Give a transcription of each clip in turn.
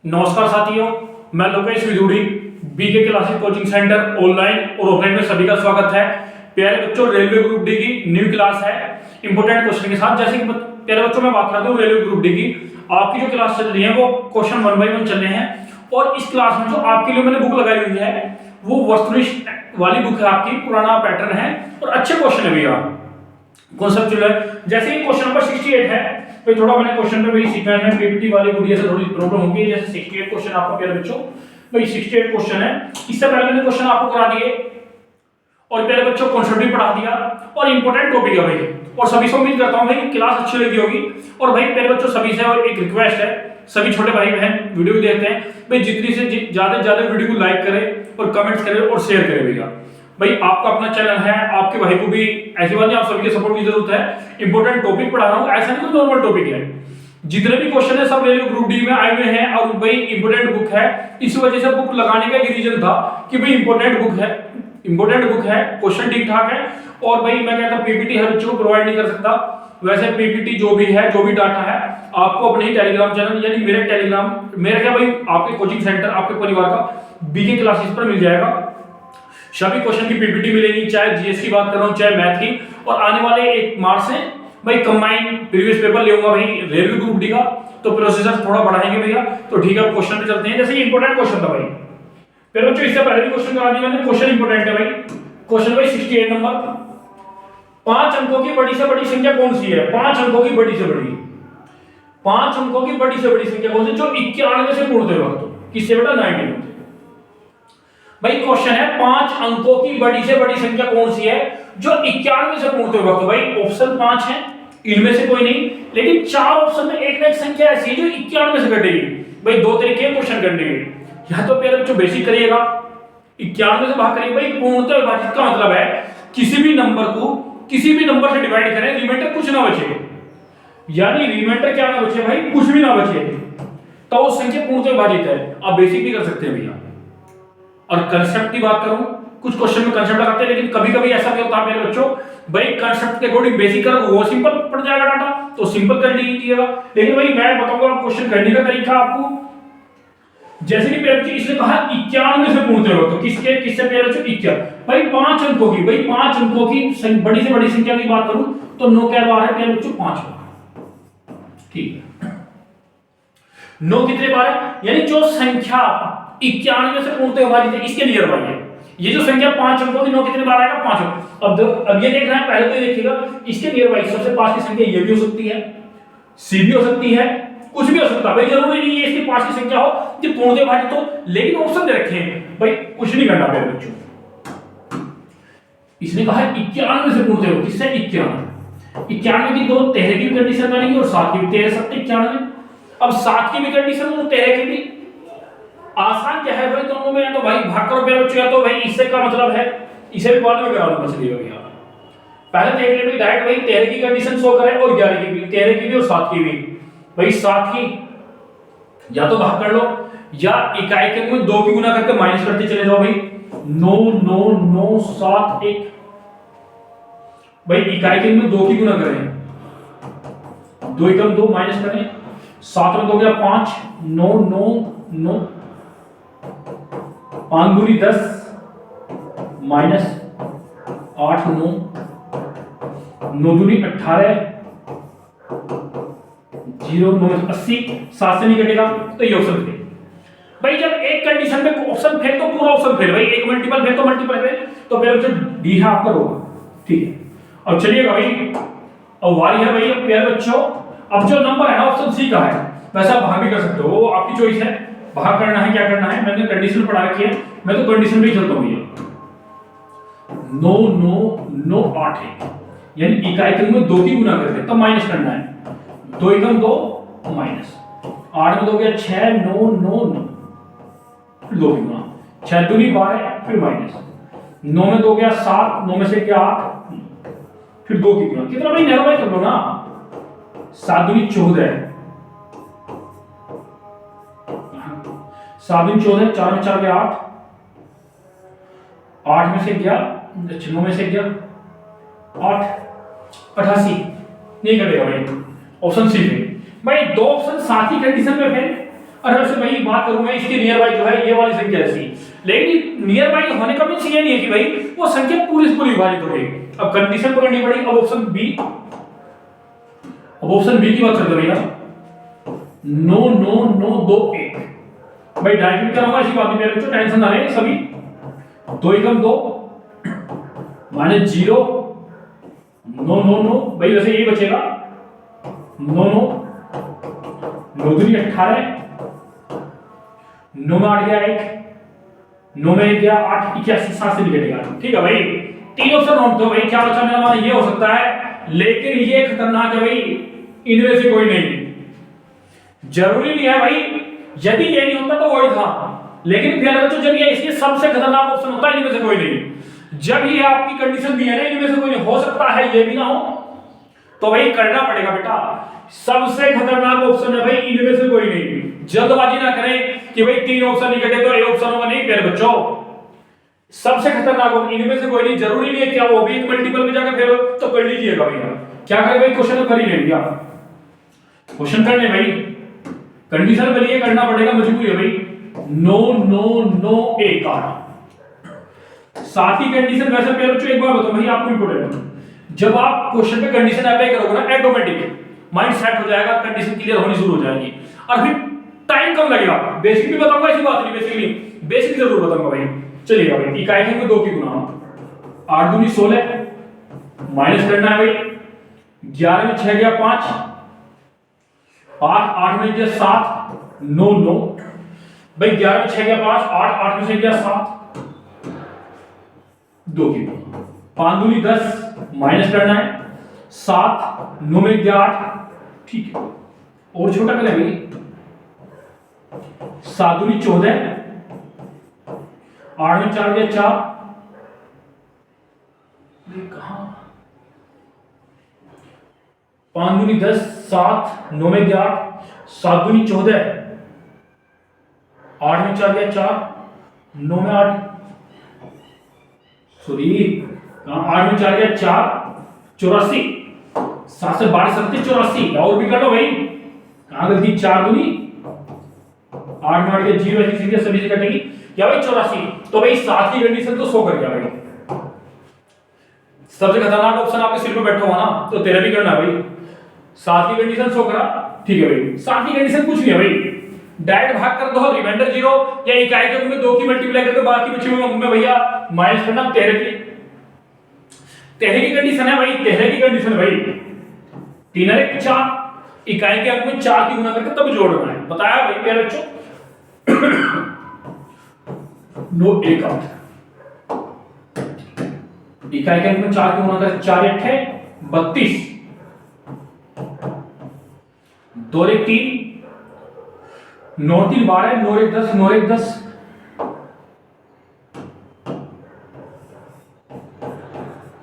नमस्कार साथियों, मैं Lokesh Vidhuri BK classes coaching centre online और ऑफलाइन में सभी का स्वागत है। प्यारे बच्चों, रेलवे ग्रुप डी की न्यू क्लास है इंपोर्टेंट क्वेश्चन के साथ। जैसे कि प्यारे बच्चों मैं बात करता हूँ रेलवे ग्रुप डी की, आपकी जो क्लास चल रही है वो क्वेश्चन 1 बाय 1 चल रहे हैं। और इस क्लास में जो आपके लिए मैंने बुक लगाई हुई है वो वस्तुनिष्ठ वाली बुक है, आपकी पुराना पैटर्न है और अच्छे क्वेश्चन है भैया, कॉन्सेप्चुअल है। जैसे कि क्वेश्चन नंबर 68 है, तो थोड़ा मैंने क्वेश्चन पे भी सीखा है, पीपीटी वाली गुड़िया से थोड़ी प्रॉब्लम होगी। जैसे 68 क्वेश्चन आपको प्यारे बच्चों, भाई 68 क्वेश्चन है। इससे पहले मैंने क्वेश्चन आपको करा दिए और प्यारे बच्चों कॉन्सेप्ट भी पढ़ा दिया और इंपॉर्टेंट टॉपिक है भाई। और सभी से उम्मीद करता हूं भाई क्लास अच्छी लगी होगी। और भाई प्यारे बच्चों सभी से और एक रिक्वेस्ट है, सभी छोटे भाई बहन वीडियो देखते हैं भाई, जितनी से ज्यादा वीडियो को लाइक करें और कमेंट्स करें और शेयर करें भैया। भाई आपका अपना चैनल है, आपके भाई को भी ऐसी बात नहीं, आप सभी के सपोर्ट की जरूरत है। इंपॉर्टेंट टॉपिक पढ़ा रहा हूं, ऐसा नहीं तो नॉर्मल टॉपिक है। जितने भी क्वेश्चन है सब रेलवे ग्रुप डी में आए हुए हैं और भाई इंपॉर्टेंट बुक है। इस वजह से बुक लगाने का ये रीजन था कि भाई इंपॉर्टेंट बुक है, क्वेश्चन ठीक ठाक है। और भाई मैं कहता हूं पीपीटी हर बच्चों को प्रोवाइड नहीं कर सकता। वैसे पीपीटी जो भी है, जो भी डाटा है, आपको अपने ही टेलीग्राम चैनल यानी मेरे टेलीग्राम, मेरा क्या भाई आपके कोचिंग सेंटर, आपके परिवार का बीके क्लासेस पर मिल जाएगा। सभी क्वेश्चन की पीपीटी मिलेगी, चाहे जीएस की बात कर रहा हूं चाहे मैथ की। और आने वाले 1 मार्च से भाई कंबाइंड प्रीवियस पेपर लेऊंगा भाई रेलवे ग्रुप डी का, तो प्रोसेसर थोड़ा बढ़ाएंगे भैया। तो ठीक है, क्वेश्चन पे चलते हैं। जैसे इंपॉर्टेंट क्वेश्चन था भाई, फिर बच्चों इससे पहले भी क्वेश्चन करा दिया मैंने, क्वेश्चन इंपॉर्टेंट है भाई। क्वेश्चन भाई 68 नंबर, 5 अंकों की बड़ी से बड़ी संख्या कौन सी है? 5 अंकों की बड़ी से बड़ी, 5 अंकों की बड़ी से बड़ी संख्या कौन सी जो 91 से पूर्णते वक्त हो? किससे बेटा? 90 होते। भाई क्वेश्चन है 5 अंकों की बड़ी से बड़ी संख्या कौन सी है जो 91 से पूर्णते वक्त हो? भाई ऑप्शन 5 है, इनमें से कोई नहीं, लेकिन 4 ऑप्शन में एक ना एक संख्या ऐसी है जो 91 से घटेगी। भाई 2 तरीके हैं क्वेश्चन करने के, या तो प्यारे बच्चों बेसिक करिएगा, 91 से भाग करिए। भाई पूर्णतः विभाजित का मतलब है किसी भी नंबर को किसी भी नंबर से डिवाइड करें, रिमाइंडर कुछ ना बचे, यानी रिमाइंडर क्या ना बचे भाई, कुछ भी ना बचे, तो वो संख्या पूर्णतः विभाजित है। आप बेसिक भी कर सकते हैं भैया। और कंसेप्ट की बात करूं, कुछ क्वेश्चन में कंसेप्ट लगाते हैं, लेकिन कभी कभी ऐसा भी होता है मेरे बच्चों, भाई कंसेप्ट के अकॉर्डिंग बेसिक करो, वो सिंपल पड़ जाएगा डाटा, तो सिंपल कर लीजिएगा। लेकिन भाई मैं बताऊंगा क्वेश्चन करने का तरीका आपको। जैसे कि पेपर इसने कहा 91 से पूर्णते वक्त, तो किससे पेपर 91, भाई 5 अंकों की, भाई 5 अंकों की बड़ी से बड़ी संख्या की बात करूं तो 9 क्या बार है पेपर बच्चों? 5 बार। ठीक है, 9 कितने बार है? यानी जो संख्या 91 से पूर्णतः विभाजित है इसके नियर बाई है। ये जो संख्या 5 अंकों की 9 कितने बार आएगा? 5 अंक। अब ये देखना है, पहले तो ये देखिएगा इसके नियर बाई सबसे पास की संख्या ये भी हो सकती है, सी भी हो सकती है, कुछ भी हो सकता है। भाई जरूरी नहीं है इसके पास की संख्या हो जो पूर्णतः विभाजित हो, लेकिन ऑप्शन दे रखे हैं। भाई कुछ नहीं करना मेरे बच्चों, इसने कहा 91 से पूर्णतः हो, किससे? 91 की 2 13 की कंडीशन बनेगी और 7 की भी, 13 7 91। अब 7 की भी कंडीशन और 13 की भी, आसान क्या है भाई दोनों में? तो भाई भाग करो मेरे बच्चों, या तो भाई इससे का मतलब है, इसे भी बाद में करा दूंगा, चलिए भैया पहले देख ले भाई डायरेक्ट भाई 13 की कंडीशन शो करे और 11 की भी, 13 की भी और 7 की भी। भाई 7 की या तो भाग कर लो, या इकाई के में 2 की गुना करके माइनस करते चले जाओ। भाई 9 9 9 7 1, भाई इकाई के में 2 की गुना करें, 2 एकम 2 माइनस करें, 7 में 2 गया 5, 9 9 9, 5 दूनी 10 माइनस 8 9, 9 दूनी 18, 0 9 80, 7 से नहीं कटेगा तो ये ऑप्शन फेल। भाई जब एक कंडीशन में ऑप्शन फेल तो पूरा ऑप्शन फेल, भाई एक मल्टीपल फेल तो मल्टीपल फेल, तो फिर जो डी है आपका होगा। ठीक है, अब चलिएगा भाई, अब वाई है भाई। अब प्यारे बच्चों, अब जो नंबर है ना ऑप्शन सी का है, वैसा आप भाग भी कर सकते हो, वो आपकी चॉइस है, भाग करना है क्या करना है। मैंने कंडीशन पढ़ा रखी है, मैं तो कंडीशन में ही चलता हूं भैया। 9 9 9 8 1, यानी इकाई के में 2 की गुना करके तब माइनस करना है, 2 एकम 2 माइनस 8 में 2 गया 6 9 9 9, फिर 2 की गुना, 6 दूनी 12 फिर माइनस 9 में 2 गया 7, 9 में से क्या 8, फिर 2 की गुना, कितना भाई नैरो कर लो ना, 7 दूनी 14, 7 दूनी 14, 4 में 4 गया 8, 8 में से गया 9 में से गया 8, 88, नहीं कटेगा भाई, ऑप्शन सी पे। भाई 2 ऑप्शन साथ ही कंडीशन में फेल, अरे वैसे भाई बात करूं मैं इसके नियर बाई जो है ये वाली संख्या ऐसी, लेकिन नियर बाई होने का मींस ये नहीं है कि भाई वो संख्या पूरी पूरी विभाजित हो गई। अब कंडीशन पकड़नी पड़ी। अब ऑप्शन बी की बात करते भैया, नो नो नो 2 1। भाई डायरेक्ट करूंगा इसी बात में मेरे बच्चों, टेंशन ना लें सभी। 2 एकम 2 माइनस 0 नो नो नो, भाई वैसे ये बचेगा नो नो 9 दूनी 18, 9 में 8 गया 1, 9 में 1 गया 8, 81 7 से निकलेगा। ठीक है भाई, 3 ऑप्शन नोट दो भाई, क्या बचा मेरा माना ये हो सकता है, लेकिन ये खतरनाक है भाई, इनमें से कोई नहीं। जरूरी नहीं है भाई, यदि ये नहीं होता तो वही था, लेकिन फिर बच्चों जब ये इसलिए सबसे खतरनाक ऑप्शन होता है, इनमें से कोई नहीं। जब ये आपकी कंडीशन दी है ना इनमें से कोई नहीं, हो सकता है ये भी ना हो, तो भाई करना पड़ेगा बेटा। सबसे खतरनाक ऑप्शन है भाई, इनमें से कोई नहीं। जल्दबाजी ना करें कि भाई 3 ऑप्शन निकले तो ये ऑप्शन होगा, नहीं प्यारे बच्चों। सबसे खतरनाक ऑप्शन इनमें से कोई नहीं। जरूरी नहीं है क्या वो भी एक मल्टीपल में जाकर फिर तो कर लीजिएगा भैया। क्या करें भाई, क्वेश्चन कर ही लेंगे आप, क्वेश्चन करने भाई, कंडीशन के लिए करना पड़ेगा, मजबूरी है भाई। नो नो नो 1 8 साथ ही कंडीशन। वैसे प्यारे बच्चों एक बार बताओ भाई आपको इंपोर्टेंट, जब आप क्वेश्चन पे कंडीशन अप्लाई करोगे ना, ऑटोमेटिक माइंड सेट हो जाएगा, कंडीशन क्लियर होनी शुरू हो जाएगी, और फिर टाइम कम लगेगा। बेसिक भी बताऊंगा, ऐसी बात नहीं, बेसिक जरूर बताऊंगा भाई। चलिएगा भाई, इकाई में 2 की गुना, 8 दूनी 16 माइनस करना है भाई। 11 में 6 गया 5, 8 8 में गया 7 9 9 भाई। 11 में 6 गया 5, 8 8 में से गया 7, 2 की 5 दूनी 10 माइनस करना है 7 9 में गया 8। ठीक है, और छोटा करें भाई, 7 दूनी 14, 8 में 4 गया 4, कहां 5 दूनी 10 7 9 में गया 8, 7 दूनी 14, 8 में 4 गया 4, 9 में 8, सॉरी 8 में 4 गया 4 84, 7 से 12 सत्ते 84। और भी कर लो भाई, कहां गलती, 4 दूनी 8 में 8 गया 0, ऐसी सीधे सभी से कटेगी क्या भाई 84। तो भाई 7 की कंडीशन तो 100 कर गया भाई। सबसे खतरनाक ऑप्शन आपके सिर पे बैठा हुआ ना, तो तेरा भी करना भाई। 7 की कंडीशन 100 करा, ठीक है भाई। 7 की कंडीशन कुछ नहीं है भाई, डायरेक्ट भाग कर दो, रिमाइंडर 0 या इकाई के में 2 की मल्टीप्लाई करके बाकी बचे हुए में भैया माइनस करना। 13 की कंडीशन है भाई, 13 की कंडीशन है भाई, 3 और 1 4, इकाई के अंक में 4 की गुना करके तब जोड़ना है, बताया भाई प्यारे बच्चों। नो 1 8 इकाई के अंक में 4 की गुना करके 4 8 32, 2 1 3 9 3 12 9 1 10 9 1 10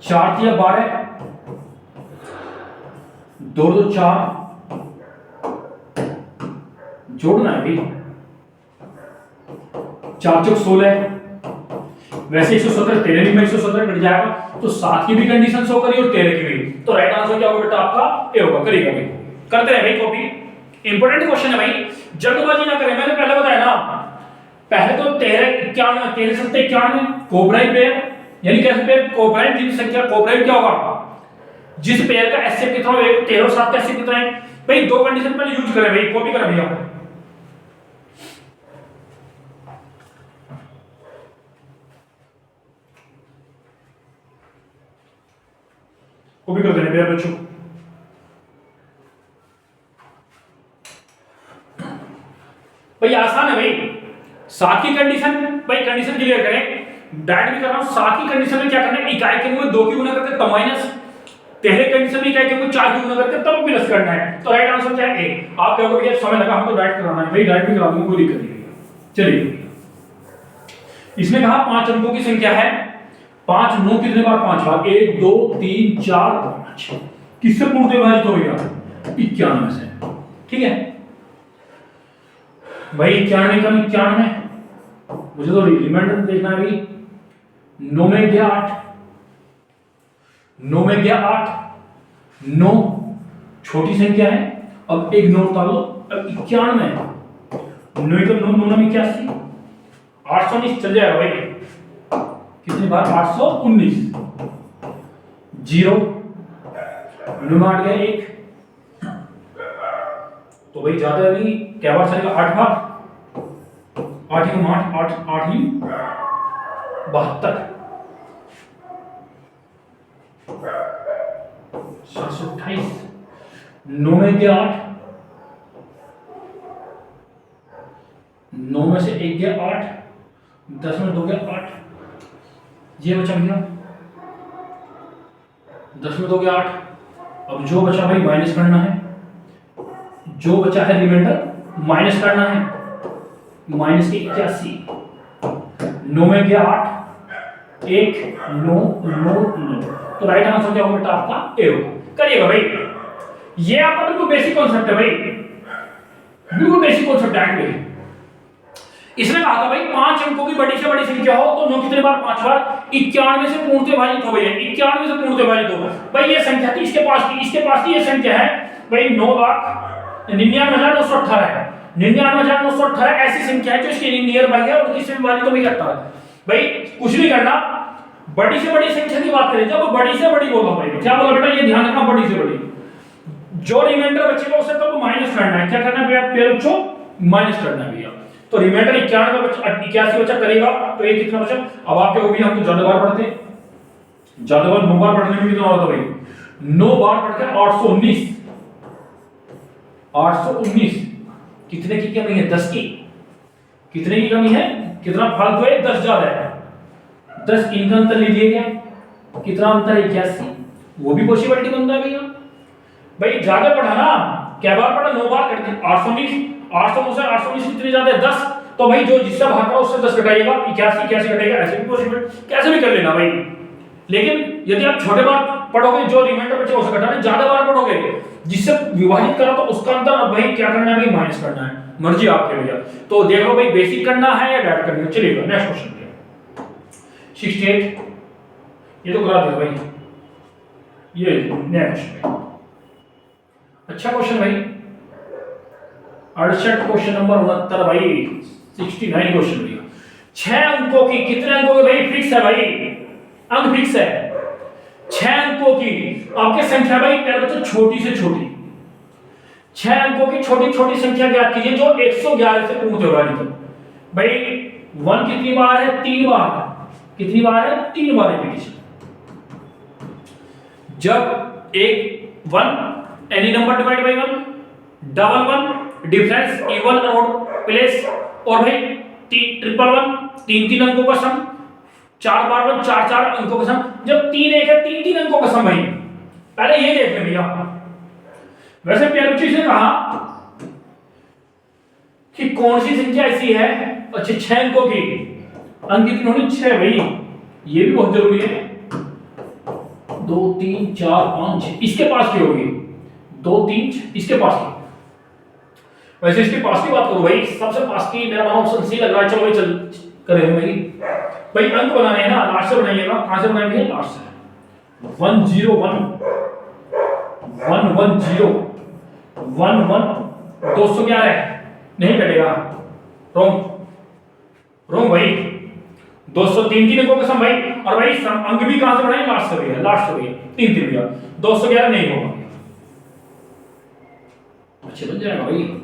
4 3 12 2 2 4 जोड़ना है भाई, 4 4 16, वैसे 117 13 में 117 कट जाएगा, तो 7 की भी कंडीशन 100 करी और 13 की भी, तो राइट आंसर क्या होगा बेटा आपका ए होगा। करिएगा भाई, करते रहे भाई कॉपी, इंपॉर्टेंट क्वेश्चन है भाई, जल्दबाजी ना करें। मैंने पहले बताया ना, पहले तो 13 91 13 7 91 कोब्राइन पेयर, यानी कैसे पेयर, कोब्राइन जिन संख्या, कोब्राइन क्या होगा जिस पेयर का एचसीएफ कितना हो, 13 और 7 का एचसीएफ कितना है भाई। 2 कंडीशन पहले यूज करें भाई, कॉपी करें भैया। कॉपी कर देने भैया बच्चों। भाई आसान है भाई, 7 की कंडीशन भाई, कंडीशन क्लियर करें, डायरेक्ट भी कर रहा हूं। 7 की कंडीशन में क्या करना है, इकाई के में 2 की गुना करके तब माइनस, 13 कंडीशन में इकाई के में 4 की गुना करके तब प्लस करना है, तो राइट आंसर क्या है ए। आप कहोगे भैया समय लगा, हम तो डायरेक्ट कराना है भाई, डायरेक्ट भी करा दूंगा, कोई दिक्कत नहीं। चलिए, इसमें कहा 5 अंकों की संख्या है, 5 9 कितने बार 5 बार, 1 2 3 4 5, किससे पूर्णतः विभाजित हो गया 91 से। ठीक है भाई, 91 का 91, मुझे तो रिमाइंडर देखना है भाई। 9 में गया 8, 9 में गया 8, 9 छोटी संख्या है, अब एक 9 उतार लो, अब 91 9 तो 9 9 में 81, 819 चल जाएगा भाई। कितनी बार 819, 0 9 में 8 गया 1, तो भाई ज्यादा नहीं, क्या बार चलेगा 8 बार, 8 ही 8 8 8 ही 72, 728, 9 में गया 8, 9 में से 1 गया 8, 10 में 2 गया 8, ये बचा भैया 10 में 2 गया 8। अब जो बचा भाई माइनस करना है, जो बचा है रिमाइंडर माइनस करना है, माइनस के 81, 9 में गया 8, 1 9 9 9, तो राइट आंसर क्या होगा बेटा आपका ए होगा। करिएगा भाई, ये आपका बिल्कुल बेसिक कॉन्सेप्ट है भाई, बिल्कुल बेसिक कॉन्सेप्ट है भाई। इसने कहा था भाई 5 अंकों की बड़ी से बड़ी संख्या हो तो 9 कितने बार 5 बार 91 से पूर्णतः विभाजित हो भैया, 91 से पूर्णतः विभाजित हो भाई। ये संख्या थी इसके पास की ये संख्या है भाई 9,99,918 है, 99,918 ऐसी संख्या है जो इसके नियर बाई है और किससे विभाजित हो भाई 18। भाई कुछ नहीं करना, बड़ी से बड़ी संख्या की बात करें, जब बड़ी से बड़ी बोला भाई, क्या बोला बेटा, ये ध्यान रखना, बड़ी से बड़ी, जो रिमाइंडर बचेगा उसे तो माइनस करना है, क्या करना है भैया बच्चों, माइनस करना है भैया। तो रिमाइंडर 91 बचा, 81 बचा करेगा, तो ये कितना बचा। अब आपके वो भी हम तो ज्यादा बार पढ़ते, ज्यादा बार 9 बार पढ़ने में कितना होता भाई, 9 बार पढ़ के 819, 819 कितने की कमी है, 10 की, कितने की कमी है, कितना फालतू है, 10 ज्यादा है, 10 इनका अंतर लीजिए क्या, कितना अंतर है 81, वो भी पॉसिबिलिटी बनता है भैया। भाई ज्यादा पढ़ा ना, क्या बार पढ़ा, 9 बार कर दिया, 819 819 कितने ज्यादा है 10, तो भाई जो जिससे भाग रहा उससे 10 घटाइएगा, 81 घटाइएगा, ऐसे भी पॉसिबल, कैसे भी कर लेना भाई। लेकिन यदि आप छोटे बार पढ़ोगे, जो रिमाइंडर बचे उसे घटाना, ज्यादा बार पढ़ोगे जिससे विभाजित करा तो उसका अंतर, अब भाई क्या करना है भाई, माइनस करना है, मर्जी आपके भैया। तो देख लो भाई बेसिक करना है या डायरेक्ट करना है। चलिए नेक्स्ट क्वेश्चन 68, ये तो करा दिया भाई, ये नेक्स्ट अच्छा क्वेश्चन भाई 68 क्वेश्चन नंबर 69 भाई, 69 क्वेश्चन भैया। 6 अंकों की, कितने अंकों के भाई, फिक्स है भाई, अंक फिक्स है 6 अंकों की आपके संख्या भाई, प्यारे बच्चों छोटी से छोटी, 6 अंकों की छोटी छोटी संख्या ज्ञात कीजिए जो 111 से पूर्णतः विभाजित हो। भाई 1 कितनी बार है, 3 बार, कितनी बार है, 3 बार रिपीटेशन। जब एक 1 any number divide by 1, double 1 difference, even और प्लेस, और भाई ट्रिपल 1 3 अंकों का सम, 4 बार 1 4 अंकों का सम। जब 3 1 है 3 अंकों का सम भाई, पहले ये देख ले भैया। वैसे प्यारे बच्चों ने कहा कि कौन सी संख्या ऐसी है, अच्छा 6 अंकों की, अंक कितने होने, 6 भाई, ये भी बहुत जरूरी है। 2 3 4 5 6 इसके पास की होगी, 2 3 इसके पास की। वैसे इसके पास की बात करो भाई, सबसे पास की मेरा मानो ऑप्शन सी लग रहा है। चलो भाई चल करें भाई, भाई अंक बनाने हैं ना, लास्ट से बनाइएगा, कहां से बनाएंगे, लास्ट से। 1 0 1 1 1 0 1 1 211 है, नहीं कटेगा, रॉन्ग रॉन्ग भाई, 203 अंकों का सम भाई, और भाई अंक भी कहां से बनाएंगे, लास्ट से भैया, लास्ट से भैया 3 3 भैया, 211 नहीं होगा, अच्छा बन जाएगा भाई।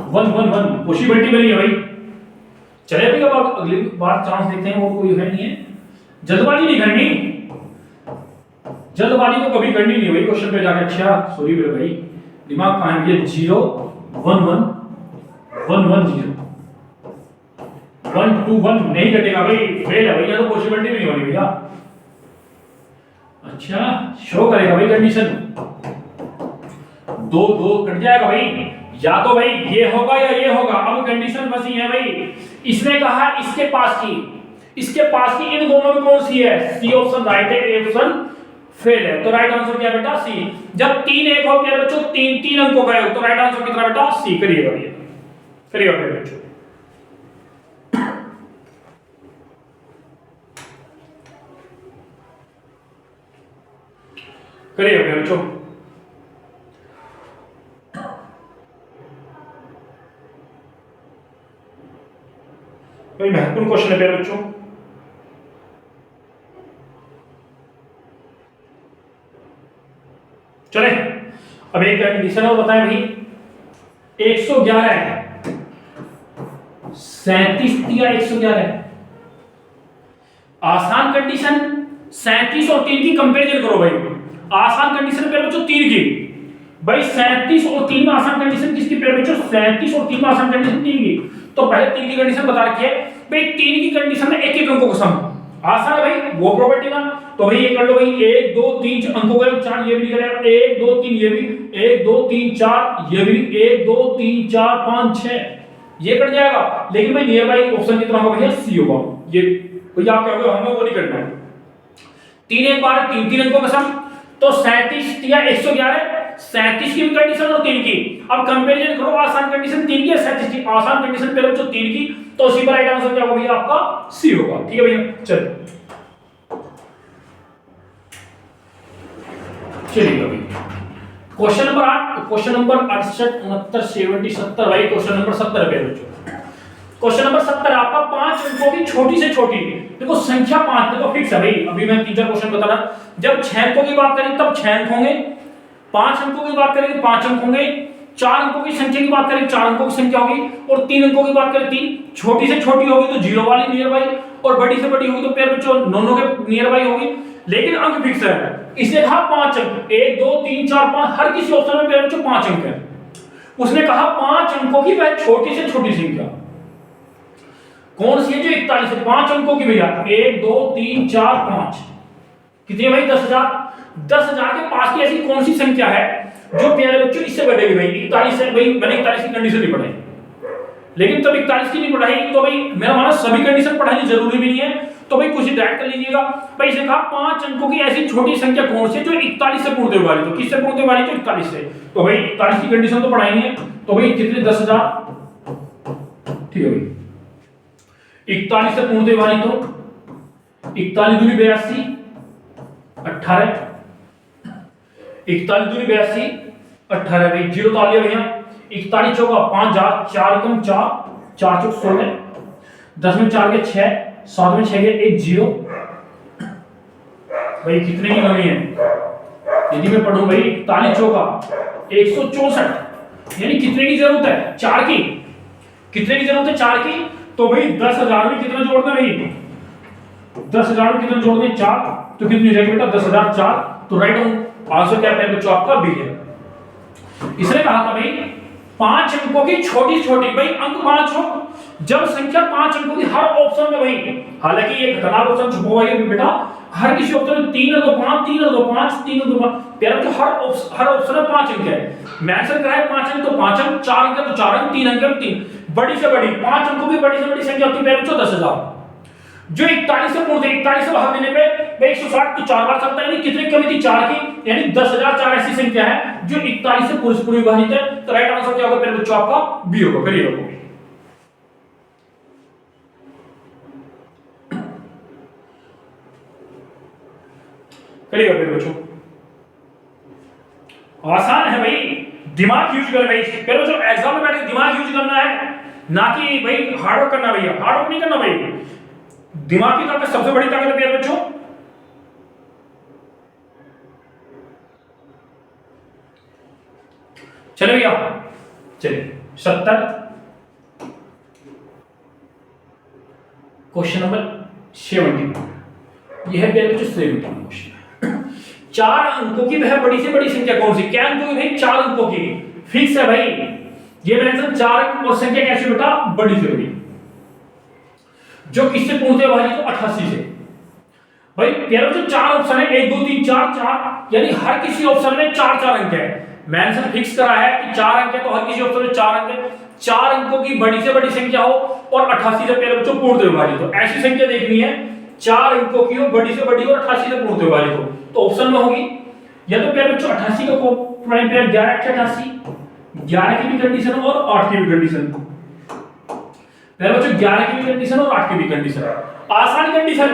1 1 1 पॉसिबिलिटी बनी है भाई। चले भाई, अब अगली बार चांस देखते हैं, वो कोई है नहीं है, जल्दबाजी नहीं करनी, जल्दबाजी तो कभी करनी नहीं भाई क्वेश्चन पे जाके। अच्छा सॉरी मेरे भाई, दिमाग कहां है, 0 1 1 1 1 0 1 2 1 नहीं कटेगा भाई, फेल है भैया, तो पॉसिबिलिटी भी नहीं बनी भैया। अच्छा शो करेगा भाई कंडीशन, 2 2 कट जाएगा भाई, या तो भाई ये होगा या ये होगा। अब कंडीशन बसी है भाई, इसने कहा इसके पास की, इसके पास की, इन दोनों में कौन सी है, सी ऑप्शन राइट है, ए ऑप्शन फेल है, तो राइट आंसर क्या बेटा, सी। जब 3 1 हो प्यारे बच्चों, 3 अंकों का है, तो राइट आंसर कितना बेटा, सी। करिएगा भैया, करिएगा प्यारे बच्चों, करिएगा प्यारे बच्चों। भाई महत्वपूर्ण क्वेश्चन है प्यारे बच्चों। चले अब एक कंडीशन और बताएं भाई, 111 है, 37 दिया 111 आसान कंडीशन, 37 और 3 की कंपैरिजन करो भाई। आसान कंडीशन पे बच्चों 3 की, भाई 37 और 3 में आसान कंडीशन किसकी पे बच्चों, 37 और 3 में आसान कंडीशन 3 की। तो पहले 3 की कंडीशन बता रखी है भाई, 3 की कंडीशन में एक एक अंकों का सम आसान है भाई, वो प्रॉपर्टी ना। तो भाई ये कर लो भाई, 1 2 3 अंकों का 4, ये भी लिख रहे हैं 1 2 3, ये भी 1 2 3 4, ये भी 1 2 3 4 5 6, ये कट जाएगा। लेकिन भाई नियर बाई ऑप्शन कितना होगा भैया, सी होगा। ये भैया आप कहोगे हमें वो नहीं करना है, 3 एक बार 3 3 अंकों का सम, तो 37 या 111, 37 की कंडीशन और 3 की। अब कंपैरिजन करो, आसान कंडीशन 3 की है, 37 की। आसान कंडीशन पहले बच्चों 3 की, तो उसी पर राइट आंसर क्या होगा भैया आपका, सी होगा। ठीक है भैया, चलिए अभी क्वेश्चन नंबर 8, क्वेश्चन नंबर 68 69 70 70 भाई क्वेश्चन नंबर 70 पे बच्चों। क्वेश्चन नंबर 70 आपका 5 अंकों की छोटी से छोटी, देखो संख्या 5 देखो फिक्स है भाई। अभी मैं 3-4 क्वेश्चन बता रहा, जब 6 अंकों की बात करें तब 6 अंक होंगे, 5 अंकों की बात करें 5 अंक होंगे, 4 अंकों की संख्या की बात करें 4 अंकों की संख्या होगी, और 3 अंकों की बात करें 3। छोटी से छोटी होगी तो 0 वाली नियर बाई, और बड़ी से बड़ी होगी तो पेयर बच्चों दोनों के नियर बाई होगी, लेकिन अंक फिक्स है। इसने कहा 5 अंक, 1 2 3 4 5, हर किसी ऑप्शन में पेयर बच्चों 5 अंक है। उसने कहा 5 अंकों की वह छोटी से छोटी संख्या कौन सी है, जो 41 है, 5 अंकों की भैया, 1 2 3 4 5, कितनी भाई 10,000। 10,000 के पास की ऐसी कौन सी संख्या है जो प्यारे बच्चों इससे बढ़ेगी भाई, 41 है भाई। मैंने 41 की कंडीशन नहीं पढ़ाई, लेकिन तब 41 की नहीं पढ़ाई तो भाई मेरा माना सभी कंडीशन पढ़ानी जरूरी भी नहीं है, तो भाई कुछ डायरेक्ट कर लीजिएगा भाई। इसने कहा 5 अंकों की ऐसी छोटी संख्या कौन सी है जो 41 से पूर्णते वाली, तो किससे पूर्णते वाली, तो 41 से। तो भाई 41 की कंडीशन तो पढ़ाई है, तो भाई कितने 10,000, ठीक है भाई 41 से पूर्णते वाली, तो 41 दूनी 82 18, 41 दूनी 82 18 भाई, जीरो तो आ लिया भैया। 41 चौका 5000, 4 कम 4 4 चौक 16, 10 में 4 के 6, 7 में 6 के 1 0 भाई, कितने की कमी है यदि मैं पढ़ूं भाई, 41 चौका 164, यानी कितने की जरूरत है, 4 की। कितने की जरूरत है, 4 की। तो भाई 10,000 में कितना जोड़ना भाई, 10,000 में कितना जोड़ना 4, तो कितनी हो जाएगी बेटा 10,004। तो राइट आंसर क्या है बच्चों आपका, बी है। इसने कहा था भाई 5 अंकों की छोटी छोटी, भाई अंक 5 हो, जब संख्या 5 अंकों की हर ऑप्शन में भाई, हालांकि ये खतरनाक ऑप्शन छुपा हुआ है बेटा, हर किसी ऑप्शन में 3 और 2 5 3 और 2 5 3 और 2 5, प्यारा तो हर ऑप्शन में 5 अंक है। मैंशन कराए 5 अंक तो 5 अंक, 4 अंक तो 4 अंक, 3 अंक तो 3, बड़ी से बड़ी 5 अंकों की बड़ी से बड़ी संख्या होती है प्यारे बच्चों 10,000। जो 41 से पूर्ण थे, 41 से भाग देने पे भाई 160 तो 4 बार सकता है, यानी कितनी कमी थी 4 की, यानी 10,004 ऐसी संख्या है जो 41 से पूर्ण विभाजित है। तो राइट आंसर क्या होगा मेरे बच्चों आपका, बी होगा। करिए लोगों करिएगा मेरे बच्चों, आसान है भाई, दिमाग यूज कर भाई। मेरे बच्चों एग्जाम में बैठ के दिमाग यूज करना है, ना कि भाई हार्ड वर्क करना। भैया हार्ड वर्क नहीं करना भाई, दिमाग की ताकत सबसे बड़ी ताकत है प्यारे बच्चों। चलो भैया, चलिए 70 क्वेश्चन नंबर 70, यह है प्यारे बच्चों 70 क्वेश्चन। 4 अंकों की वह बड़ी से बड़ी संख्या कौन सी, क्या अंकों की भाई, 4 अंकों की, फिक्स है भाई। ये मेंशन 4 अंक और संख्या कैसी बेटा, बड़ी से बड़ी, जो किससे पूर्णते वाली, तो 88 से। भाई प्यारे बच्चों 4 ऑप्शन है, 1 2 3 4 4, यानी हर किसी ऑप्शन में 4 4 अंक है। मेंशन फिक्स करा है कि 4 अंक है, तो हर किसी ऑप्शन में 4 अंक है। 4 अंकों की बड़ी से बड़ी संख्या हो और 88 से प्यारे बच्चों पूर्णते वाली, तो ऐसी संख्या देखनी है 4 अंकों की हो, बड़ी से बड़ी और 88 से पूर्णते वाली हो, तो ऑप्शन में होगी या तो प्यारे बच्चों 88 का प्राइम पेयर 11 88, 11 की भी कंडीशन और 8 की भी कंडीशन, प्यारे बच्चों 11 की भी कंडीशन और 8 की भी कंडीशन, आसान कंडीशन।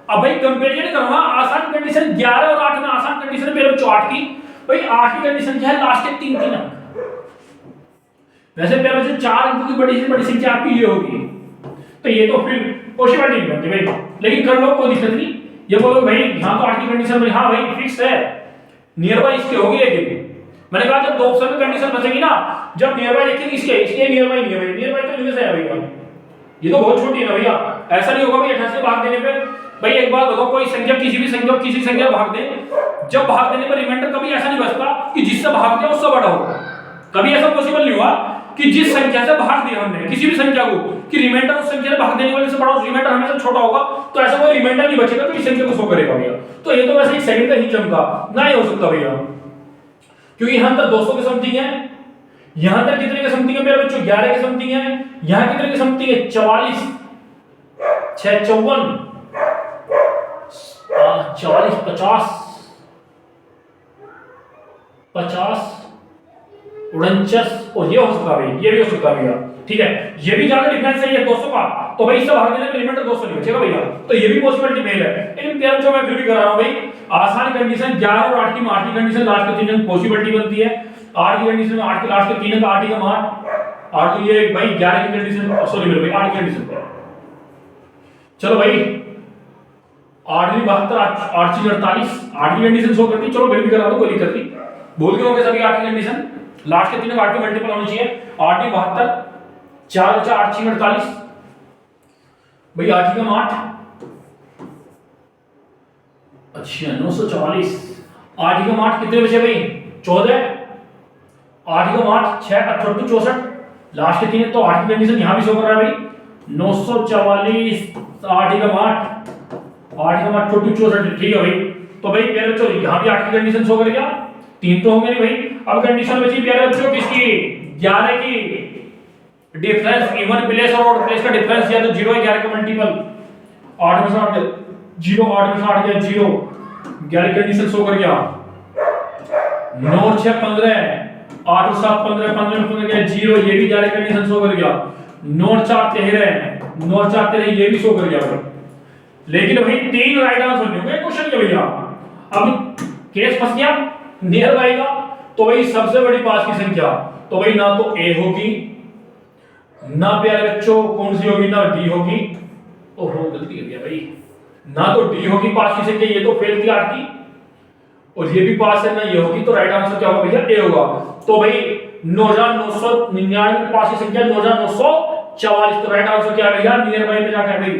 अब भाई कंपैरिजन करना, आसान कंडीशन 11 और 8 में, आसान कंडीशन प्यारे बच्चों 8 की, भाई 8 की कंडीशन क्या है, लास्ट के 3 3 अंक। वैसे प्यारे बच्चों 4 अंकों की बड़ी से बड़ी संख्या आपकी ये होगी, तो ये तो फिर पॉसिबिलिटी नहीं बनती भाई, लेकिन कर लो कोई दिक्कत नहीं। ये बोलो भाई यहाँ तो 8 की कंडीशन में, हाँ भाई फिक्स है, नियर बाय इसके होगी, लेकिन मैंने कहा जब दो ऑप्शन में कंडीशन बचेगी ना, जब नियर बाय देखेंगे इसके नियर बाय नहीं है भाई, नियर बाय तो इनमें से है भैया, ये तो बहुत छोटी है ना भैया। ऐसा नहीं होगा भाई 88 से भाग देने पे, भाई एक बात बताओ, कोई संख्या किसी भी संख्या किसी संख्या भाग दे, जब भाग देने पर रिमाइंडर कभी ऐसा नहीं बचता कि जिससे भाग दिया उससे बड़ा हो, कभी ऐसा पॉसिबल नहीं हुआ कि जिस संख्या से भाग दिया हमने किसी भी संख्या को कि रिमाइंडर उस संख्या से भाग देने वाले से बड़ा हो, रिमाइंडर हमेशा छोटा होगा, तो ऐसा कोई रिमाइंडर नहीं बचेगा तो इस संख्या को शो करेगा भैया। तो ये तो वैसे एक सेकंड का ही चमका ना ही हो सकता भैया, क्योंकि यहां तक 200 के समथिंग है, यहां तक कितने के समथिंग है मेरे बच्चों, 11 के समथिंग है, यहां कितने के समथिंग है, 44 6 54 40 50 50 49, और ये हो सकता है, ये भी हो सकता है भैया, ठीक है, ये भी ज्यादा डिफरेंस है ये 200 का, तो भाई इससे भाग देने पे रिमाइंडर 200 नहीं बचेगा भैया, तो ये भी पॉसिबिलिटी मेल है। लेकिन प्यार जो मैं फिर भी कर रहा हूं भाई, आसान कंडीशन 11 और 8 की कंडीशन लास्ट के 3 अंक पॉसिबिलिटी बनती है, 8 की कंडीशन में 8 के लास्ट के 3 अंक 8 का 8 तो ये भाई 11 की कंडीशन, सॉरी मेरे भाई 8 की कंडीशन पे, चलो भाई 8 भी 72 8 चीज 48, 8 की कंडीशन शो करती, चलो फिर भी करा दो कोई दिक्कत नहीं, भूल गए होंगे सभी 8 की कंडीशन, लास्ट के 3 अंक 8 के मल्टीपल होने चाहिए, 8 भी 72 4 बचा 8 6 48, भाई 8 का 8, अच्छा 944, 8 का 8 कितने बचे भाई 14, 8 का 8 6 38 64, लास्ट के 3 तो 8 की कंडीशन यहां भी शो कर रहा है भाई 944, 8 का 8 42 64, ठीक है भाई। तो भाई प्यारे बच्चों यहां भी 8 की कंडीशन शो करेगा, 3 तो होंगे नहीं भाई, अब कंडीशन बची प्यारे बच्चों किसकी, 11 की, डिफरेंस इवन प्लेस और ऑड प्लेस का डिफरेंस, या तो 0 है 11 का मल्टीपल, 8 में से 8 0, 8 में से 8 गया 0, 11 कंडीशन शो कर गया, 9 6 15, 8 7 15, 15 में 15 गया 0, ये भी 11 कंडीशन शो कर गया, 9 4 13, 9 4 13 ये भी शो कर गया भाई। लेकिन भाई 3 राइट आंसर नहीं होंगे क्वेश्चन के भैया, अब केस फंस गया नियर बाय का, तो भाई सबसे बड़ी पास की संख्या, तो भाई ना तो A होगी ना प्यारे बच्चों कौन सी होगी, ना D होगी, ओहो गलती कर दिया भाई, ना तो D होगी पास की संख्या, ये तो फेल थी 8 की, और ये भी पास है ना ये होगी, तो राइट आंसर क्या होगा भैया A होगा। तो भाई 9999 पास की संख्या 9944, तो राइट आंसर क्या है भैया, नियर बाय पे जाकर भाई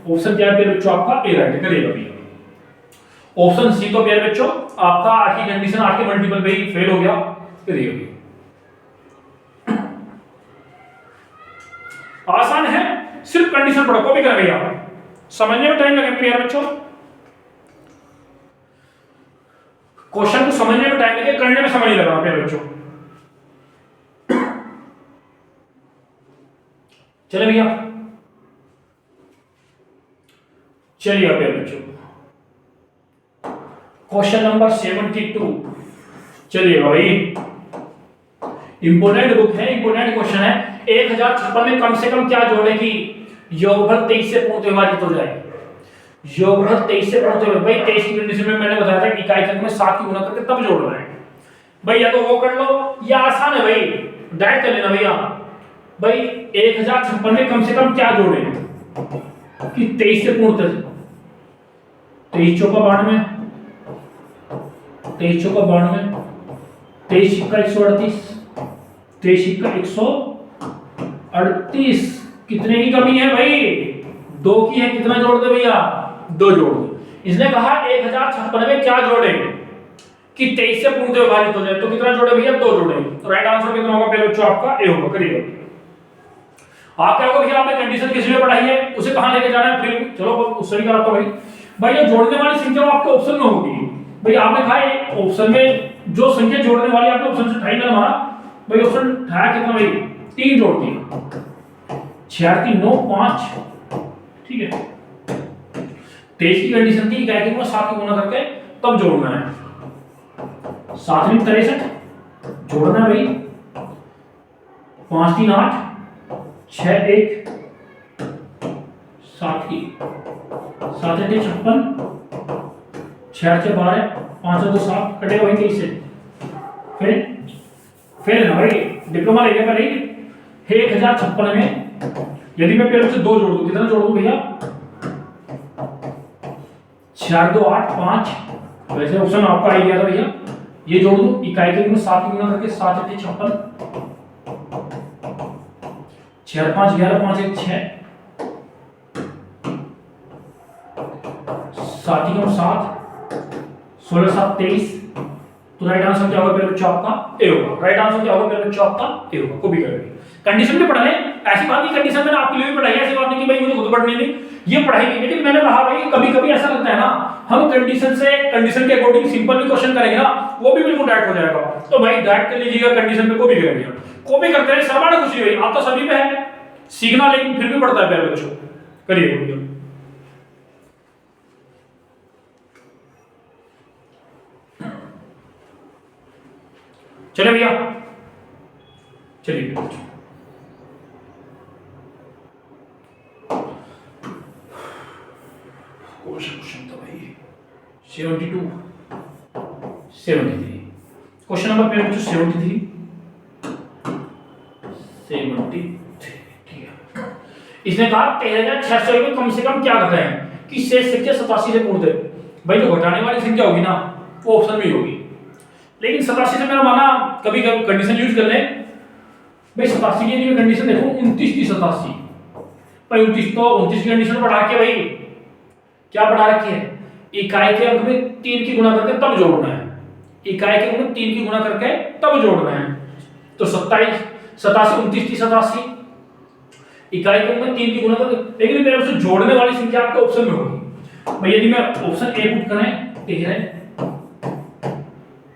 ऑप्शन क्या है प्यारे बच्चों आपका A राइट करेगा भैया। ऑप्शन सी तो प्यारे बच्चों आपका 8 की कंडीशन 8 के मल्टीपल पे ही फेल हो गया, करिए आसान है, सिर्फ कंडीशन पढ़ो, कॉपी कर भैया, समझने में टाइम लगे प्यारे बच्चों, क्वेश्चन को समझने में टाइम लगे, करने में समय नहीं लगा प्यारे बच्चों। चले भैया चलिए प्यारे बच्चों क्वेश्चन नंबर 72, चलिए भाई इंपोर्टेंट बुक है, इंपोर्टेंट क्वेश्चन है, 1056 में कम से कम क्या जोड़ेगी योगफल 23 से पूर्ण विभाजित हो जाए, योगफल 23 से पूर्ण विभाजित, भाई 23 की कंडीशन में मैंने बताया था कि इकाई अंक में 7 की गुणा करके तब जोड़ना है भाई, या तो वो कर लो या आसान है भाई डायरेक्ट कर लेना भैया, भाई 1056 में कम से कम क्या जोड़े कि 23 से पूर्ण, 23 चौका 92, 23 चौका 92, 23 छिक्का 138, 23 छिक्का 138, कितने की कमी है भाई, 2 की है, कितना जोड़ दे भैया 2 जोड़ दो। इसने कहा 1056 में क्या जोड़े कि 23 से पूर्ण विभाजित हो जाए, तो कितना जोड़े भैया 2 जोड़े, तो राइट आंसर कितना होगा पहले बच्चों आपका A होगा, करिए आप क्या होगा भैया, आपने कंडीशन किस लिए पढ़ाई है उसे कहां लेके जाना है, फिर चलो उससे भी कराता भाई, भाई ये जोड़ने वाली संख्या आपके ऑप्शन में होगी, भाई आपने कहा ऑप्शन में जो संख्या जोड़ने वाली आपने ऑप्शन से उठाई ना हमारा, भाई ऑप्शन उठाया कितना भाई 3 जोड़ दिया, 6 3 9 5, ठीक है, 23 की कंडीशन थी क्या कि वो 7 की गुणा करके तब जोड़ना है, 7 में 63 जोड़ना है भाई, 5 3 8, 6 1 7 की 7 8 56, 6 6 12, 5 2 7, कटेगा भाई 23 से, फिर ना भाई डिप्लोमा लेके पहले 1056 में यदि मैं पहले से 2 जोड़ दूं, कितना जोड़ दूं भैया, 4 2 8 5, वैसे ऑप्शन आपका आ गया था भैया, ये जोड़ दूं, इकाई के में 7 की गुना करके 7 8 56, 4 5 11 5 1 6, 7 की 7, 16 7 23, तो राइट आंसर क्या होगा मेरे बच्चों आपका ए होगा। राइट आंसर क्या होगा मेरे बच्चों आपका ए होगा। को भी करेंगे कंडीशन भी पढ़ लें, ऐसी बात की कंडीशन मैंने आपके लिए भी पढ़ाई है, ऐसी बात नहीं कि भाई मुझे खुद पढ़नी थी, ये पढ़ाई नहीं, लेकिन मैंने कहा भाई कभी कभी ऐसा लगता है ना, हम कंडीशन के अकॉर्डिंग सिंपल भी क्वेश्चन करेंगे ना, वो भी बिल्कुल डायरेक्ट हो जाएगा, तो भाई डायरेक्ट कर लीजिएगा, कंडीशन पे को भी करेंगे, कॉपी करते हैं सर्वाना कुछ नहीं भाई, आप तो सभी पे है सीखना, लेकिन फिर भी पड़ता है प्यारे बच्चों, करिए। चले भैया, चलिए क्वेश्चन तो भाई 72 73, क्वेश्चन नंबर पे 73 ठीक है। इसने कहा 13,600 में कम से कम क्या घटाएं कि शेष संख्या 87 से पूर्ण दे। भाई जो घटाने वाली संख्या होगी ना वो ऑप्शन में ही होगी, लेकिन 87 से मेरा माना कभी कभी कंडीशन यूज कर ले भाई, 87 की कंडीशन देखो 29 की 87 भाई, 29 तो 29 की कंडीशन बढ़ा के भाई क्या बढ़ा रखी है, इकाई के अंक में 3 की गुणा करके तब जोड़ना है, इकाई के अंक में 3 की गुणा करके तब जोड़ना है, तो 27 87 29 की 87 इकाई के अंक में 3 की गुणा करके, लेकिन मेरे उससे जोड़ने वाली संख्या आपके ऑप्शन में होगी भाई। यदि मैं ऑप्शन ए पुट करें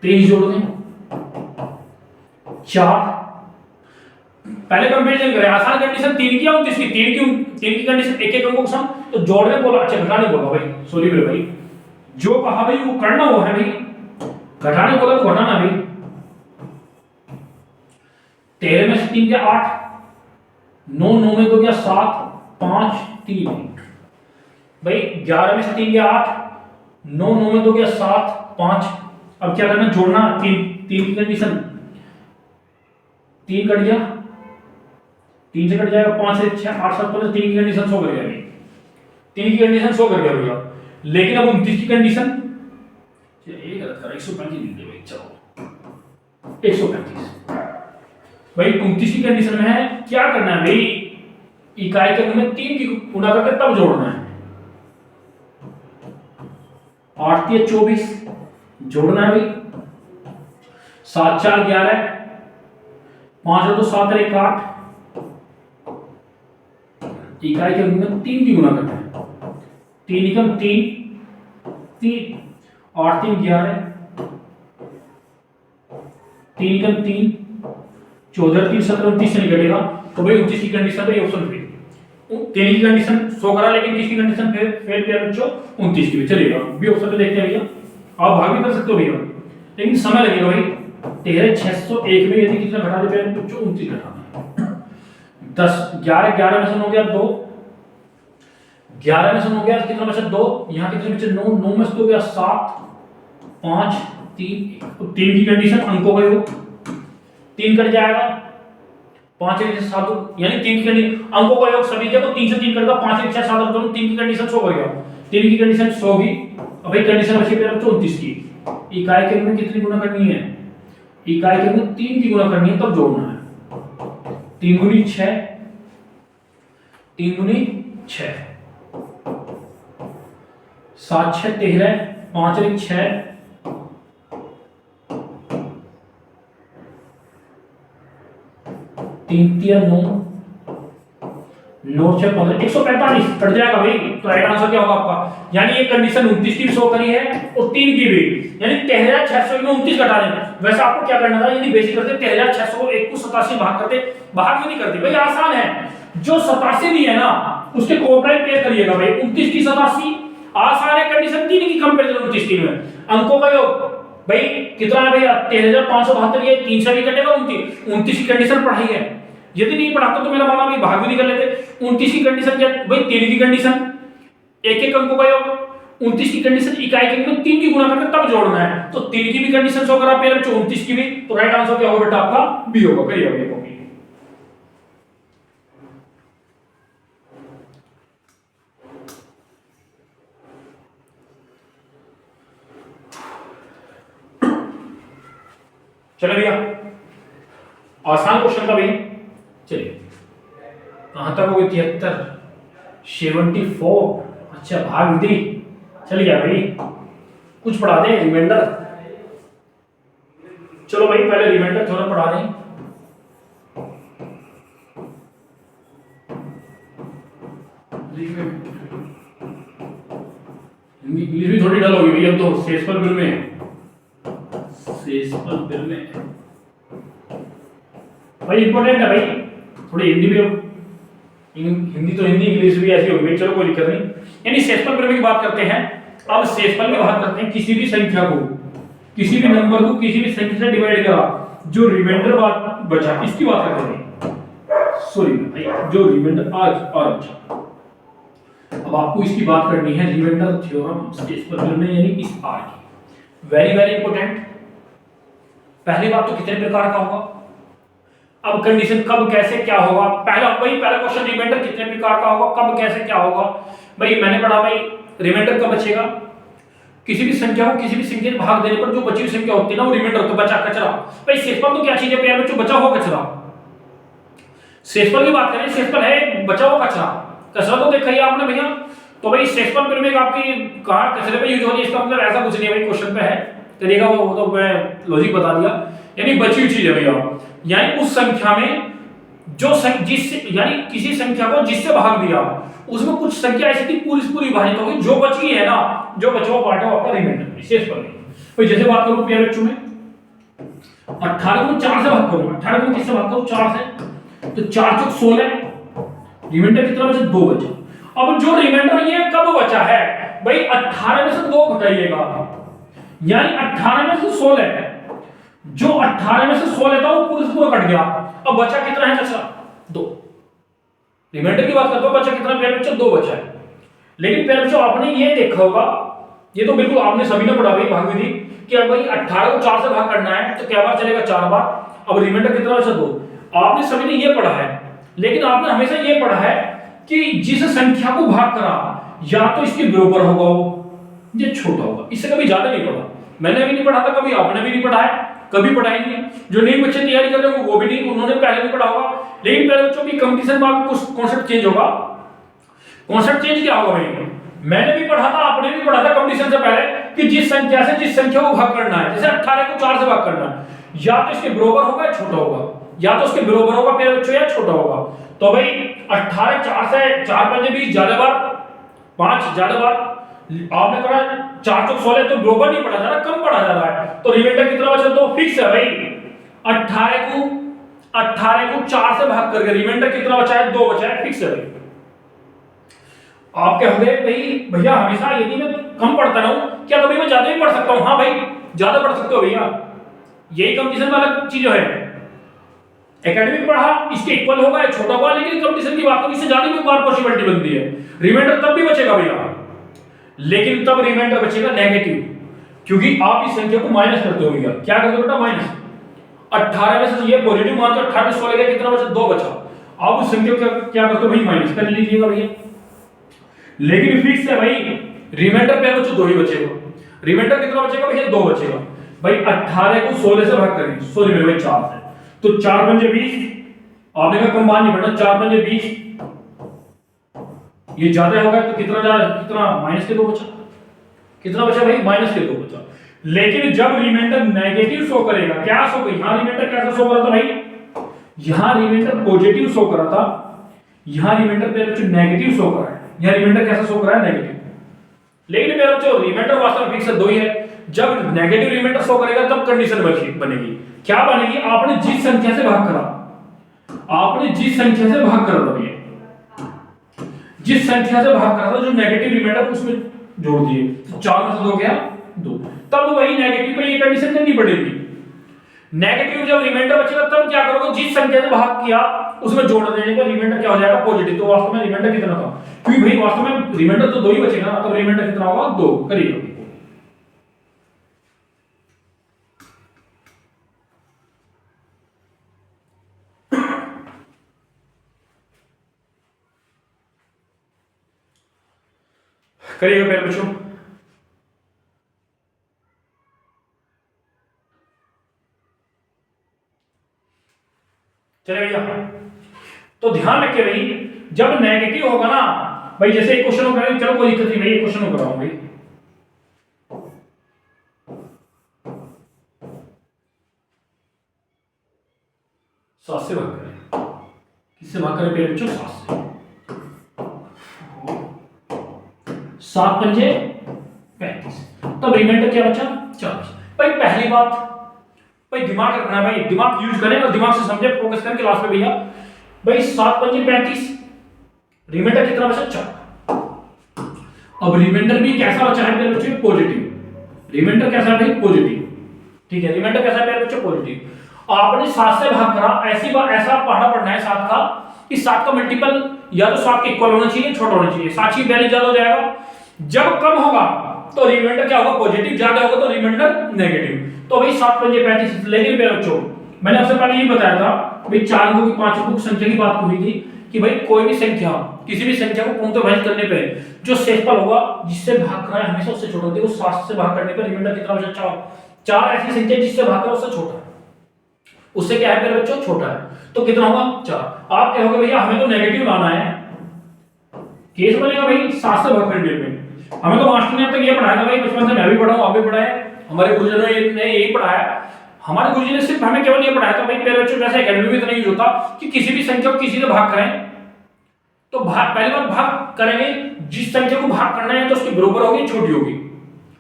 23 जोड़ दें 4, पहले कंपैरिजन करें, आसान कंडीशन 3 की 29 की, 3 की कंडीशन एक एक अंकों का सम, तो जोड़ने बोला, अच्छा घटाने बोला भाई, सॉरी मेरे भाई, जो कहा भाई वो करना वो है भाई, घटाने बोला तो घटाना भाई। 13 में से 3 गया 8, 9 9 में 2 गया 7 5 3 भाई, 11 में से 3 गया 8, 9 9 में 2 गया 7 5, अब क्या करना, जोड़ना, 3 की कंडीशन, 3 कट गया, 3 से कट जाएगा, 5 से 6 8 7 3 की कंडीशन 100 कर गया भाई, 3 की कंडीशन 100 कर गया भैया, लेकिन अब 29 की कंडीशन ये गलत कर, 135 लिख दे भाई, चलो 135 भाई, 29 की कंडीशन में है क्या करना है भाई, इकाई के अंक में 3 की गुणा करके तब जोड़ना है, 8 3 24 जोड़ना है भाई, 7 4 11, 5 और 2 7 1 8, इकाई के अंक में 3 की गुणा करना है, 3 एकम 3 3 8 3 11, 3 एकम 3 14 3 17 29 से निकलेगा, तो भाई 29 की कंडीशन पे ऑप्शन फेल, 3 की कंडीशन 100 करा, लेकिन किसकी कंडीशन फेल किया बच्चों, 29 की भी चलेगा, बी ऑप्शन पे देखते हैं भैया, आप भाग भी कर सकते हो भैया, लेकिन समय लगेगा भाई। 13,601 में यदि कितना घटा देते हैं बच्चों, 29 घटाना, 10 11 11 में से हो गया 2, 11 में से हो गया कितना बचा 2, यहाँ कितने बचे 9 9 में से हो गया 7 5 3 1, 3 की कंडीशन अंकों का योग, 3 कट जाएगा, 5 1 7 यानी 3 की कंडीशन अंकों का योग सभी देखो 3 से 3 कटेगा, 5 1 6 7 और दोनों 3 की कंडीशन 100 कर गया, 3 की कंडीशन 100 भी, अब भाई कंडीशन बची मेरा 34 की, इकाई के अंक में कितनी गुणा करनी है, इकाई के अंक में 3 की गुणा करनी है तब जोड़ना है, 3 गुनी 6 3 गुनी 6 7 6 13 5 1 6 3 3 9 9 6 15 145 कट जाएगा भाई, तो राइट आंसर क्या होगा आपका, यानी ये कंडीशन 29 की भी शो करी है और 3 की भी, यानी 13,600 में 29 घटा देना। वैसे आपको क्या करना था, यदि बेसिक करते 13,600 को 1 को 87 भाग करते, भाग भी नहीं करते भाई, आसान है, जो 87 दी है ना उसके कोप्राइम पेयर करिएगा भाई, 29 की 87 आसान है, कंडीशन 3 की कंपैरिजन 29 3 में, अंकों का योग भाई कितना है भैया 13,572, ये 3 से भी कटेगा, 29 की कंडीशन पढ़ाई है, यदि नहीं पढ़ाता तो मेरा माना भाई भाग भी नहीं कर लेते। 29 की कंडीशन क्या भाई, 3 की कंडीशन एक एक अंकों का योग, 29 की कंडीशन इकाई के अंक में 3 की गुणा करके तब जोड़ना है, तो 3 की भी कंडीशन शो करा पहले 29 की भी, तो राइट आंसर क्या होगा बेटा आपका बी होगा, करिए कॉपी। चलो भैया, आसान क्वेश्चन था भाई। चलिए कहां तक हो गई? 73, 74। अच्छा भाग दी। चल गया भाई, कुछ पढ़ा दें रिमाइंडर। चलो भाई पहले रिमाइंडर थोड़ा पढ़ा दें। इंग्लिश भी थोड़ी डल होगी भैया, तो सेसफल बिल में, सेसफल बिल में भाई इंपॉर्टेंट है भाई। थोड़ी हिंदी भी, हिंदी तो हिंदी, इंग्लिश भी ऐसी होगी। चलो कोई दिक्कत नहीं। यानी सेसफल बिल की बात करते हैं। अब सेसफल की बात करते हैं, किसी भी संख्या को, किसी भी नंबर को किसी भी संख्या से डिवाइड करा, जो रिमाइंडर बात बचा, इसकी बात करते हैं। सॉरी भाई, जो रिमाइंडर आज और बचा, अब आपको इसकी बात करनी है। रिमाइंडर थ्योरम सेसफल बिल में, यानी इस आर की। Very very important. पहली बात तो कितने प्रकार का होगा, अब कंडीशन कब कैसे क्या होगा। पहला क्वेश्चन, रिमाइंडर कितने प्रकार का होगा, कब कैसे क्या होगा। भाई मैंने पढ़ा भाई, रिमाइंडर कब बचेगा? किसी भी संख्या को किसी भी संख्या में भाग देने पर जो बची हुई संख्या होती है ना, वो रिमाइंडर, तो बचा कचरा। भाई सेसफल तो क्या चीज है प्यार बच्चों? बचा हुआ कचरा। सेसफल की बात करें, सेसफल है बचा हुआ कचरा। कचरा तो देखा ही आपने भैया। तो भाई सेसफल फिर में आपकी कहां कचरे पे यूज हो रही है, इसका मतलब ऐसा कुछ नहीं है भाई। क्वेश्चन पे है करिएगा, वो तो मैं लॉजिक बता दिया। यानी बची हुई चीज है भैया, यानी उस संख्या में जो जिससे, यानी किसी संख्या को जिससे भाग दिया, उसमें कुछ संख्या ऐसी थी पूरी विभाजित हो गई, जो बची है ना, जो बचा हुआ पार्ट है आपका रिमाइंडर, विशेष पर भाई। जैसे बात करूं प्यारे बच्चों में, 18 को 4 से भाग करूं, 18 को किससे भाग करूं? 4 से, तो 4 चौक 16, रिमाइंडर कितना बचा? 2 बचा। अब जो रिमाइंडर ये कब बचा है भाई? 18 में से 2 घटाइएगा, यानी 18 में से 16 है, जो 18 में से 16 था वो पूरा कट गया। अब बचा कितना है कचरा? 2। रिमाइंडर की बात करते हो, बचा कितना प्यारे बच्चों? 2 बचा है। लेकिन प्यारे बच्चों आपने ये देखा होगा, ये तो बिल्कुल आपने सभी ने पढ़ा भाई भाग विधि, कि अब भाई 18 को 4 से भाग करना है तो क्या बार चलेगा? 4 बार। अब रिमाइंडर कितना बचा? 2। आपने सभी ने ये पढ़ा है, लेकिन आपने हमेशा ये पढ़ा है कि जिस संख्या को भाग करा, या तो इसके बराबर होगा ये छोटा होगा। इससे कभी ज्यादा नहीं पढ़ा, मैंने भी नहीं पढ़ा था, कभी आपने भी नहीं पढ़ा है, कभी पढ़ा ही नहीं है। जो नए बच्चे तैयारी कर रहे हैं वो भी नहीं, उन्होंने पहले भी पढ़ा होगा। लेकिन पहले बच्चों की कंपटीशन में आपको कुछ कॉन्सेप्ट चेंज होगा। कॉन्सेप्ट चेंज क्या होगा भाई? मैंने भी पढ़ा था, आपने भी पढ़ा था कंपटीशन से पहले, कि जिस संख्या से जिस संख्या को भाग करना है, जैसे 18 को 4 से भाग करना है, या तो इसके बराबर होगा या छोटा होगा, या तो इसके बराबर होगा प्यारे बच्चों या छोटा होगा। तो भाई 18 4 से 4 पंजे 20 ज्यादा बार, 5 ज्यादा बार, आपने कहा 4 चौक 16, तो बराबर नहीं पढ़ा जा रहा, कम पढ़ा जा रहा है। तो रिमाइंडर कितना बचा? तो फिक्स है भाई, 18 को 4 से भाग करके रिमाइंडर कितना बचा है? 2 बचा है, फिक्स है भाई। आप कहोगे भाई भैया हमेशा यदि मैं कम पढ़ता रहूं, क्या कभी मैं ज्यादा भी पढ़ सकता हूं? हाँ भाई ज्यादा पढ़ सकते हो भैया, यही कंपटीशन वाला चीज है। एकेडमिक पढ़ा इसके इक्वल होगा या छोटा होगा, लेकिन कंपटीशन की बात करो, इससे ज्यादा भी बार पॉसिबिलिटी बनती है। रिमाइंडर तब भी बचेगा भैया, लेकिन तब रिमाइंडर बचेगा नेगेटिव, क्योंकि आप इस संख्या को माइनस करते हो भैया। क्या करते हो बेटा? माइनस। 18 में से ये पॉजिटिव मानते हो, 18 में 16 गया, कितना बचा? 2 बचा। आप उस संख्या को क्या करते हो भाई? माइनस कर लीजिएगा भैया। लेकिन फिक्स है भाई, रिमाइंडर पे बच्चों 2 ही बचेगा। रिमाइंडर कितना बचेगा भैया? 2 बचेगा भाई। 18 को 16 से भाग करेंगे, सॉरी मेरे भाई 4 से, तो 4 पंजे 20, आपने का कम मान नहीं पड़ना, 4 पंजे 20, ये ज्यादा होगा तो कितना माइनस के 2 बचा। कितना बचा भाई? माइनस के 2 बचा। लेकिन जब रिमाइंडर नेगेटिव शो करेगा, क्या शो करेगा? यहां रिमाइंडर कैसा शो कर रहा था भाई? यहां रिमाइंडर पॉजिटिव शो कर रहा था, यहां रिमाइंडर पे बच्चों नेगेटिव शो कर रहा है। यहां रिमाइंडर कैसा शो कर रहा है? नेगेटिव। लेकिन मेरा बच्चों रिमाइंडर वास्तव में फिक्स है 2 ही है। जब नेगेटिव रिमाइंडर शो करेगा तब कंडीशन बनेगी। क्या बनेगी? आपने जिस संख्या से भाग करा, आपने जिस संख्या से भाग करा था भैया, जिस संख्या से भाग करा था, जो नेगेटिव रिमाइंडर उसमें जोड़ दिए, तो 4 में से 2 गया 2, तब वही नेगेटिव पे ये कंडीशन करनी पड़ेगी। नेगेटिव जब रिमाइंडर बचेगा तब क्या करोगे? जिस संख्या से भाग किया उसमें जोड़ देने का रिमाइंडर क्या हो जाएगा? पॉजिटिव। तो वास्तव में रिमाइंडर कितना था? क्योंकि भाई वास्तव में रिमाइंडर तो 2 ही बचेगा ना, तो रिमाइंडर कितना होगा? 2। करिए करिएगा मेरे बच्चों। चले भैया, तो ध्यान रखिए भाई, जब नेगेटिव होगा ना भाई, जैसे एक क्वेश्चन करें, चलो कोई दिक्कत नहीं भाई, एक क्वेश्चन कराऊं भाई। 7 से भाग करें, किससे भाग करें प्यारे बच्चों? 7 से। 7 पंजे 35, तब रिमाइंडर क्या बचा? 40। भाई पहली बात भाई दिमाग रखना है भाई, दिमाग यूज करें और दिमाग से समझे, फोकस करें क्लास में भैया। भाई 7 पंजे 35, रिमाइंडर कितना बचा? 4। अब रिमाइंडर भी कैसा बचा है मेरे बच्चों? पॉजिटिव। रिमाइंडर कैसा है भाई? पॉजिटिव। ठीक है, रिमाइंडर कैसा है मेरे बच्चों? पॉजिटिव। आपने 7 से भाग करा, ऐसी बात ऐसा पढ़ना पड़ना है 7 का कि 7 का मल्टीपल या तो 7 के इक्वल होना चाहिए, छोटा होना चाहिए। 7 की वैल्यू ज्यादा हो जाएगा, जब कम होगा तो रिमाइंडर क्या होगा? पॉजिटिव, ज्यादा होगा तो रिमाइंडर नेगेटिव। तो भाई 7 पंजे 35। लेकिन मेरे बच्चों मैंने आपसे पहले ये बताया था भाई 4 अंकों की 5 अंकों की संख्या की बात हुई थी कि भाई कोई भी संख्या, किसी भी संख्या को पूर्णतः भाग करने पे जो शेषफल होगा जिससे भाग करा है हमेशा उससे छोटा होता है। वो 7 से भाग करने पे रिमाइंडर कितना बचा? 4। 4 ऐसी संख्या जिससे भाग करा उससे छोटा है, उससे क्या है मेरे बच्चों? छोटा है। तो कितना होगा? 4। आप कहोगे भैया हमें तो नेगेटिव लाना है, केस बनेगा भाई 7 से भाग करने पे। हमें तो मास्टर ने अब तक ये पढ़ाया था भाई, बचपन से मैं भी पढ़ा हूं, आप भी पढ़ा है, हमारे गुरुजनों ने यही पढ़ाया। हमारे गुरुजी ने सिर्फ हमें केवल ये पढ़ाया था भाई प्यारे बच्चों, जैसे एकेडमी में इतना यूज होता कि किसी भी संख्या को किसी से भाग करें तो भाग पहली बार भाग करेंगे, जिस संख्या को भाग करना है तो उसकी बराबर होगी, छोटी होगी।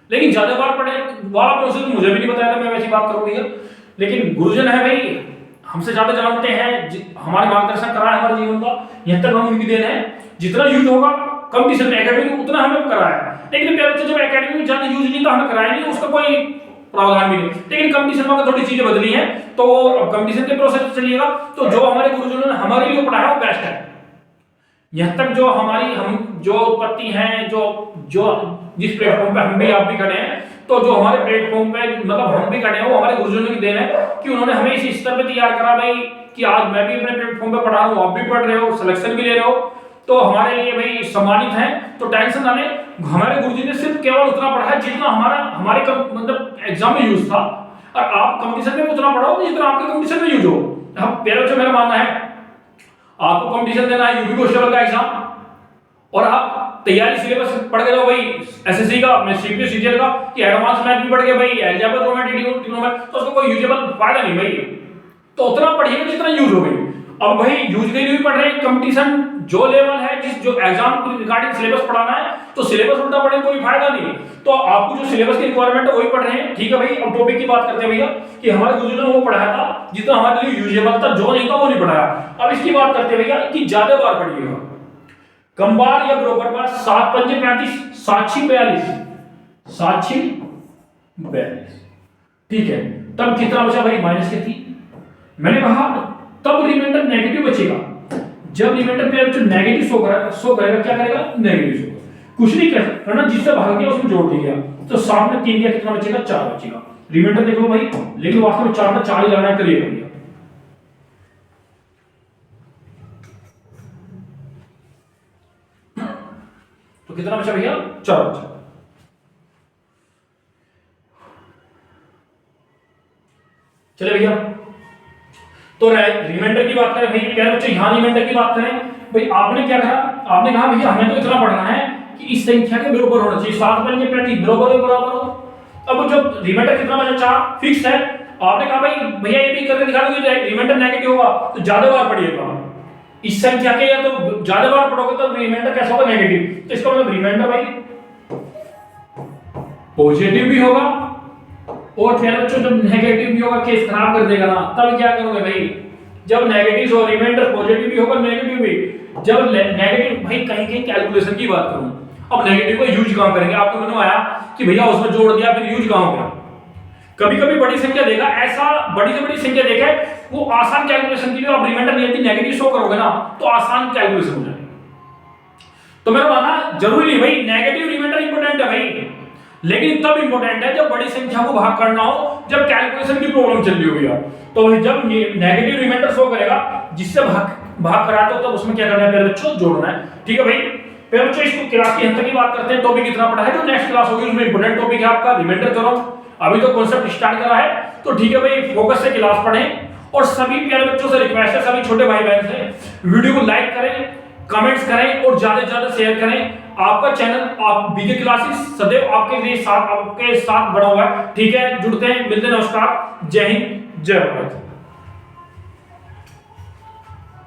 लेकिन ज्यादा बार पढ़े वाला प्रोसेस मुझे भी नहीं बताया था, मैं वैसी बात करूं भैया। लेकिन गुरुजन है भाई, हमसे ज्यादा जानते हैं, हमारे मार्गदर्शन करा है हमारे जीवन का, यहां तक हम उनकी देन है। जितना यूज होगा कंपटीशन में एकेडमी में उतना हमें कराया है। लेकिन प्यारे बच्चों जब एकेडमी में ज्यादा यूज नहीं तो हमें कराया नहीं, उसका कोई प्रावधान भी नहीं। लेकिन कंपटीशन में थोड़ी चीजें बदली हैं, तो अब कंपटीशन के प्रोसेस चलिएगा। तो जो हमारे गुरुजनों ने हमारे लिए पढ़ाया वो बेस्ट है। यहां तक जो हमारी हम जो उत्पत्ति हैं, जो जिस प्लेटफॉर्म पे हम भी आप भी खड़े हैं, तो जो हमारे प्लेटफॉर्म पे मतलब हम भी खड़े हैं वो हमारे गुरुजनों की देन है कि उन्होंने हमें इस स्तर पे तैयार करा भाई कि आज मैं भी अपने प्लेटफॉर्म पे पढ़ा रहा हूं, आप भी पढ़ रहे हो, सिलेक्शन भी ले रहे हो, तो हमारे लिए भाई सम्मानित है। तो टेंशन ना ले, हमारे गुरुजी ने सिर्फ केवल उतना पढ़ा जितना हमारे मतलब एग्जाम में यूज था, और आप कंपटीशन में उतना पढ़ो जितना आपके कंपटीशन में यूज हो। अब मेरा जो मेरा मानना है, आपको कंपटीशन देना है यूपी कांस्टेबल का एग्जाम, और आप तैयारी सिलेबस पढ़ के जाओ भाई एसएससी का, मैं सीपीयू सीजीएल का, कि एडवांस मैथ भी पढ़ के भाई अलजेब्रा ट्रिग्नोमेट्री, तो उसको कोई यूजेबल फायदा नहीं भाई। तो उतना पढ़िएगा जितना यूज हो गई। अब भाई यूज के लिए भी पढ़ रहे हैं, कंपटीशन जो लेवल है, जिस जो एग्जाम रिगार्डिंग सिलेबस पढ़ाना है, तो सिलेबस उल्टा पढ़े कोई फायदा नहीं। तो आपको जो सिलेबस की रिक्वायरमेंट है वही पढ़ रहे हैं, ठीक है भाई। अब टॉपिक की बात करते हैं भैया कि हमारे गुरुजी ने वो पढ़ाया था जितना हमारे लिए यूजेबल था, जो नहीं था वो नहीं पढ़ाया। अब इसकी बात करते हैं भैया कि ज्यादा बार पढ़िएगा, कम बार या बराबर बार। 7 पंजे 35, 7 6 42, 7 6 42, ठीक है। तब कितना बचा भाई? माइनस के 3। मैंने कहा तब रिमाइंडर नेगेटिव बचेगा। जब रिमाइंडर पे जो नेगेटिव शो करेगा क्या करेगा? नेगेटिव शो करेगा। कुछ नहीं करना, जिससे भाग गया उसमें जोड़ दिया, तो 7 में 3 दिया, कितना बचेगा? 4 बचेगा। रिमाइंडर देख लो भाई, लेकिन वास्तव में 4 में 4 ही लाना है, करिएगा भैया। तो कितना बचा भैया? 4 बचा। चले भैया, तो रिमाइंडर की बात करें भाई प्यारे बच्चों, यहां रिमाइंडर की बात करें भाई, आपने क्या कहा? आपने कहा भैया हमें तो इतना पढ़ना है कि इस संख्या के बराबर होना चाहिए, 7 पंजे 35 बराबर हो। अब जब रिमाइंडर कितना बचा? 4 फिक्स है। आपने कहा भाई भैया ये भी करके दिखा दो कि रिमाइंडर नेगेटिव होगा, तो ज्यादा बार पढ़िएगा इस संख्या के, या तो ज्यादा बार पढ़ोगे तो रिमाइंडर कैसा होगा? नेगेटिव। तो इसका मतलब रिमाइंडर भाई पॉजिटिव भी होगा, और फिर बच्चों जब नेगेटिव भी होगा, केस खराब कर देगा ना, तब क्या करोगे भाई? जब नेगेटिव हो, रिमाइंडर पॉजिटिव भी होगा, नेगेटिव भी। जब नेगेटिव भाई कहीं कहीं कैलकुलेशन की बात करूं, अब नेगेटिव को यूज कहां करेंगे? आपको मैंने आया कि भैया उसमें जोड़ दिया, फिर यूज कहां हो गया? कभी कभी बड़ी संख्या देखा, ऐसा बड़ी से बड़ी संख्या देखा है, वो आसान कैलकुलेशन के लिए आप रिमाइंडर यदि नेगेटिव शो करोगे ना, तो आसान कैलकुलेशन हो जाएगी। तो मेरा मानना जरूरी नहीं भाई नेगेटिव रिमाइंडर इंपॉर्टेंट है भाई, लेकिन तब इंपॉर्टेंट है जब बड़ी संख्या को भाग करना हो, जब कैलकुलेशन की प्रॉब्लम चल रही होगी। तो जब नेगेटिव रिमाइंडर शो करेगा जिससे भाग कराते हो, तब उसमें क्या करना है मेरे बच्चों? जोड़ना है, ठीक है भाई। फिर बच्चों इसको क्लास की अंत की बात करते हैं। टॉपिक कितना पढ़ा है? जो नेक्स्ट क्लास होगी उसमें इंपॉर्टेंट टॉपिक है आपका रिमाइंडर। करो अभी तो कॉन्सेप्ट स्टार्ट करा है, तो ठीक है भाई, फोकस से क्लास पढ़ें और सभी प्यारे बच्चों से रिक्वेस्ट है, सभी छोटे भाई बहन से, वीडियो को लाइक करें, कमेंट्स करें और ज्यादा से ज्यादा शेयर करें। आपका चैनल आप बीके क्लासेस सदैव आपके साथ बना हुआ है। ठीक है, जुड़ते हैं, मिलते हैं, नमस्कार, जय हिंद, जय भारत।